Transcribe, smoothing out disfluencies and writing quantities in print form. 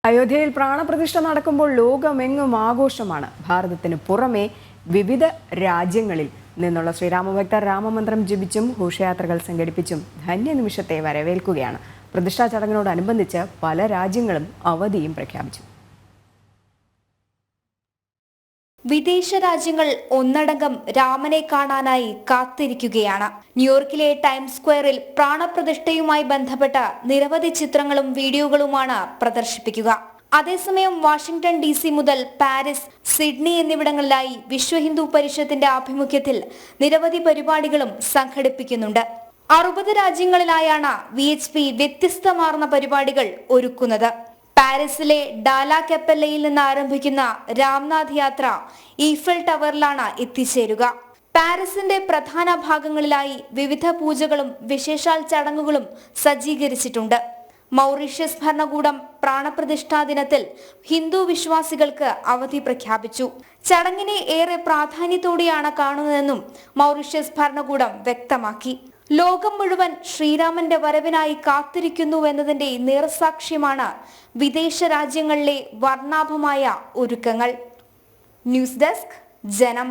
അയോധ്യയിൽ പ്രാണപ്രതിഷ്ഠ നടക്കുമ്പോൾ ലോകമെങ്ങും ആഘോഷമാണ്. ഭാരതത്തിന് പുറമെ വിവിധ രാജ്യങ്ങളിൽ നിന്നുള്ള ശ്രീരാമഭക്തർ രാമമന്ത്രം ജപിച്ചും ഘോഷയാത്രകൾ സംഘടിപ്പിച്ചും ധന്യനിമിഷത്തെ വരവേൽക്കുകയാണ്. പ്രതിഷ്ഠാ ചടങ്ങിനോടനുബന്ധിച്ച് പല രാജ്യങ്ങളും അവധിയും പ്രഖ്യാപിച്ചു. വിദേശ രാജ്യങ്ങൾ ഒന്നടങ്കം രാമനെ കാണാനായി കാത്തിരിക്കുകയാണ്. ന്യൂയോർക്കിലെ ടൈംസ് സ്ക്വയറിൽ പ്രാണപ്രതിഷ്ഠയുമായി ബന്ധപ്പെട്ട നിരവധി ചിത്രങ്ങളും വീഡിയോകളുമാണ് പ്രദർശിപ്പിക്കുക. അതേസമയം വാഷിംഗ്ടൺ DC മുതൽ പാരീസ്, സിഡ്നി എന്നിവിടങ്ങളിലായി വിശ്വ ഹിന്ദു പരിഷത്തിന്റെ ആഭിമുഖ്യത്തിൽ നിരവധി പരിപാടികളും സംഘടിപ്പിക്കുന്നുണ്ട്. 60 രാജ്യങ്ങളിലായാണ് VHP വ്യത്യസ്തമാർന്ന പരിപാടികൾ ഒരുക്കുന്നത്. പാരീസിലെ ഡാല കപ്പല്ലയിൽ നിന്ന് ആരംഭിക്കുന്ന രാംനാഥ് യാത്ര ഈഫൽ ടവറിലാണ് എത്തിച്ചേരുക. പാരീസിന്റെ പ്രധാന ഭാഗങ്ങളിലായി വിവിധ പൂജകളും വിശേഷാൽ ചടങ്ങുകളും സജ്ജീകരിച്ചിട്ടുണ്ട്. മൗറീഷ്യസ് ഭരണകൂടം പ്രാണപ്രതിഷ്ഠാ ദിനത്തിൽ ഹിന്ദു വിശ്വാസികൾക്ക് അവധി പ്രഖ്യാപിച്ചു. ചടങ്ങിനെ ഏറെ പ്രാധാന്യത്തോടെയാണ് കാണുന്നതെന്നും മൗറീഷ്യസ് ഭരണകൂടം വ്യക്തമാക്കി. ലോകം മുഴുവൻ ശ്രീരാമന്റെ വരവിനായി കാത്തിരിക്കുന്നുവെന്നതിന്റെ നേർസാക്ഷ്യമാണ് വിദേശ രാജ്യങ്ങളിലെ വർണ്ണാഭമായ ഒരുക്കങ്ങൾ. ന്യൂസ് ഡെസ്ക്, ജനം.